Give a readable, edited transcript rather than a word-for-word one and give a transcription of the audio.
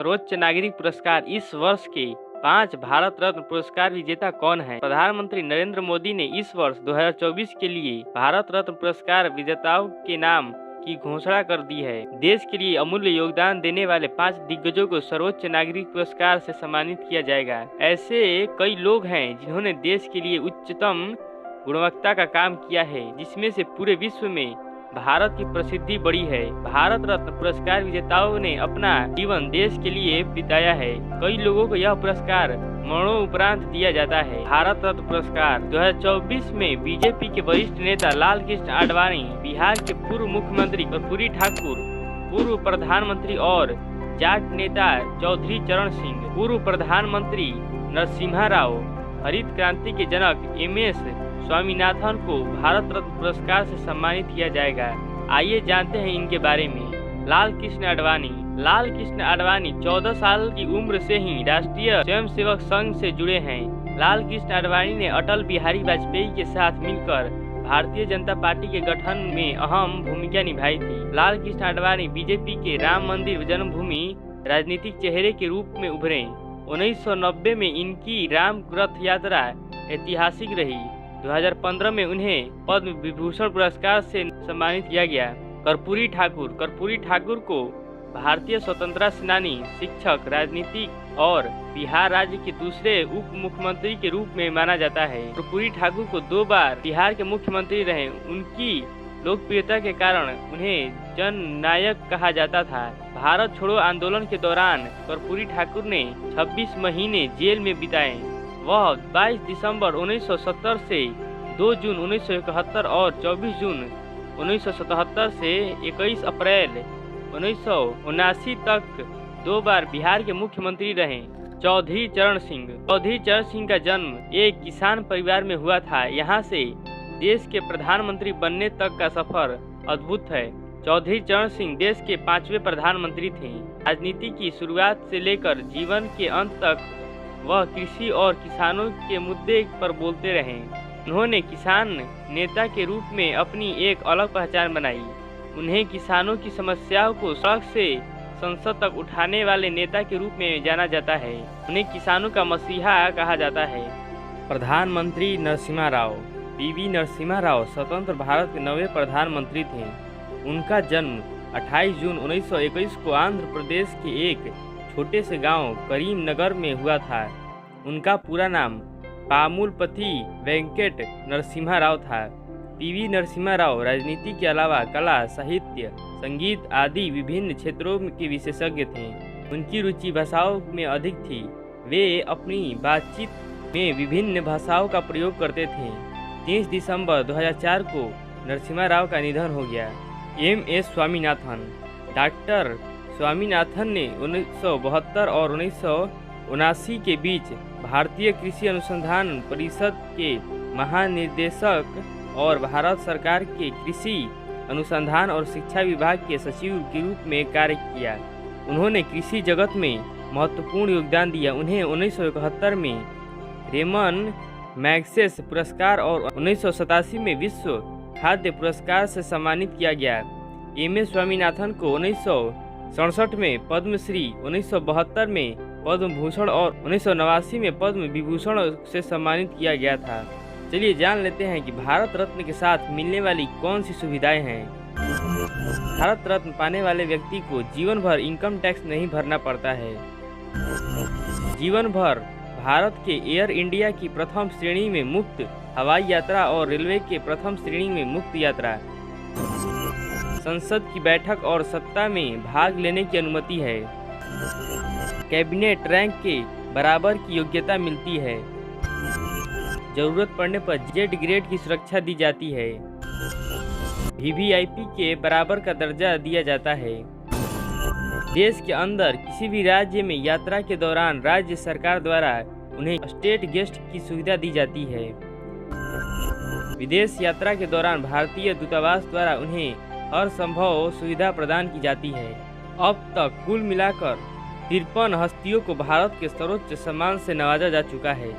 सर्वोच्च नागरिक पुरस्कार इस वर्ष के 5 भारत रत्न पुरस्कार विजेता कौन है? प्रधानमंत्री नरेंद्र मोदी ने इस वर्ष 2024 के लिए भारत रत्न पुरस्कार विजेताओं के नाम की घोषणा कर दी है। देश के लिए अमूल्य योगदान देने वाले 5 दिग्गजों को सर्वोच्च नागरिक पुरस्कार से सम्मानित किया जाएगा। ऐसे कई लोग हैं जिन्होंने देश के लिए उच्चतम गुणवत्ता का काम किया है, जिसमें से पूरे विश्व में भारत की प्रसिद्धि बढ़ी है। भारत रत्न पुरस्कार विजेताओं ने अपना जीवन देश के लिए बिताया है। कई लोगों को यह पुरस्कार मरणोपरांत दिया जाता है। भारत रत्न पुरस्कार 2024 में बीजेपी के वरिष्ठ नेता लाल कृष्ण आडवाणी, बिहार के पूर्व मुख्यमंत्री कर्पूरी ठाकुर, पूर्व प्रधानमंत्री और जाट नेता चौधरी चरण सिंह, पूर्व प्रधानमंत्री नरसिम्हा राव, हरित क्रांति के जनक MS स्वामीनाथन को भारत रत्न पुरस्कार से सम्मानित किया जाएगा। आइए जानते हैं इनके बारे में। लाल कृष्ण आडवाणी 14 साल की उम्र से ही राष्ट्रीय स्वयंसेवक संघ से जुड़े हैं। लाल कृष्ण आडवाणी ने अटल बिहारी वाजपेयी के साथ मिलकर भारतीय जनता पार्टी के गठन में अहम भूमिका निभाई थी। लाल कृष्ण आडवाणी बीजेपी के राम मंदिर जन्मभूमि राजनीतिक चेहरे के रूप में उभरे। 1990 में इनकी राम रथ यात्रा ऐतिहासिक रही। 2015 में उन्हें पद्म विभूषण पुरस्कार से सम्मानित किया गया। कर्पूरी ठाकुर को भारतीय स्वतंत्रता सेनानी, शिक्षक, राजनीतिक और बिहार राज्य के दूसरे उप मुख्यमंत्री के रूप में माना जाता है। कर्पूरी ठाकुर को 2 बार बिहार के मुख्यमंत्री रहे। उनकी लोकप्रियता के कारण उन्हें जन नायक कहा जाता था। भारत छोड़ो आंदोलन के दौरान कर्पूरी ठाकुर ने 26 महीने जेल में बिताए। वह 22 दिसंबर 1970 से 2 जून 1971 और 24 जून 1977 से 21 अप्रैल 1979 तक 2 बार बिहार के मुख्यमंत्री रहे। चौधरी चरण सिंह का जन्म एक किसान परिवार में हुआ था। यहाँ से देश के प्रधानमंत्री बनने तक का सफर अद्भुत है। चौधरी चरण सिंह देश के 5वें प्रधानमंत्री थे। राजनीति की शुरुआत से लेकर जीवन के अंत तक वह कृषि और किसानों के मुद्दे पर बोलते रहे। उन्होंने किसान नेता के रूप में अपनी एक अलग पहचान बनाई। उन्हें किसानों की समस्याओं को सड़क से संसद तक उठाने वाले नेता के रूप में जाना जाता है। उन्हें किसानों का मसीहा कहा जाता है। प्रधानमंत्री नरसिम्हा राव PV नरसिम्हा राव स्वतंत्र भारत के 9वें प्रधानमंत्री थे। उनका जन्म 28 जून 1921 को आंध्र प्रदेश के एक छोटे से गांव करीमनगर में हुआ था। उनका पूरा नाम पामुलपति वेंकट नरसिम्हा राव था। PV नरसिम्हा राव राजनीति के अलावा कला, साहित्य, संगीत आदि विभिन्न क्षेत्रों के विशेषज्ञ थे। उनकी रुचि भाषाओं में अधिक थी। वे अपनी बातचीत में विभिन्न भाषाओं का प्रयोग करते थे। 30 दिसंबर 2004 को नरसिम्हा राव का निधन हो गया। MS स्वामीनाथन डॉक्टर स्वामीनाथन ने 1972 और 1979 के बीच भारतीय कृषि अनुसंधान परिषद के महानिदेशक और भारत सरकार के कृषि अनुसंधान और शिक्षा विभाग के सचिव के रूप में कार्य किया। उन्होंने कृषि जगत में महत्वपूर्ण योगदान दिया। उन्हें 1971 में रेमन मैग्सेस पुरस्कार और 1987 में विश्व खाद्य पुरस्कार से सम्मानित किया गया। MS स्वामीनाथन को 1967 में पद्मश्री, 1972 में पद्म भूषण और 1989 में पद्म विभूषण से सम्मानित किया गया था। चलिए जान लेते हैं कि भारत रत्न के साथ मिलने वाली कौन सी सुविधाएं हैं। भारत रत्न पाने वाले व्यक्ति को जीवन भर इनकम टैक्स नहीं भरना पड़ता है। जीवन भर भारत के एयर इंडिया की प्रथम श्रेणी में मुफ्त हवाई यात्रा और रेलवे के प्रथम श्रेणी में मुफ्त यात्रा। संसद की बैठक और सत्ता में भाग लेने की अनुमति है। कैबिनेट रैंक के बराबर की योग्यता मिलती है। जरूरत पड़ने पर जेड ग्रेड की सुरक्षा दी जाती है। VVIP के बराबर का दर्जा दिया जाता है। देश के अंदर किसी भी राज्य में यात्रा के दौरान राज्य सरकार द्वारा उन्हें स्टेट गेस्ट की सुविधा दी जाती है। विदेश यात्रा के दौरान भारतीय दूतावास द्वारा उन्हें हर संभव सुविधा प्रदान की जाती है। अब तक कुल मिलाकर 53 हस्तियों को भारत के सर्वोच्च सम्मान से नवाजा जा चुका है।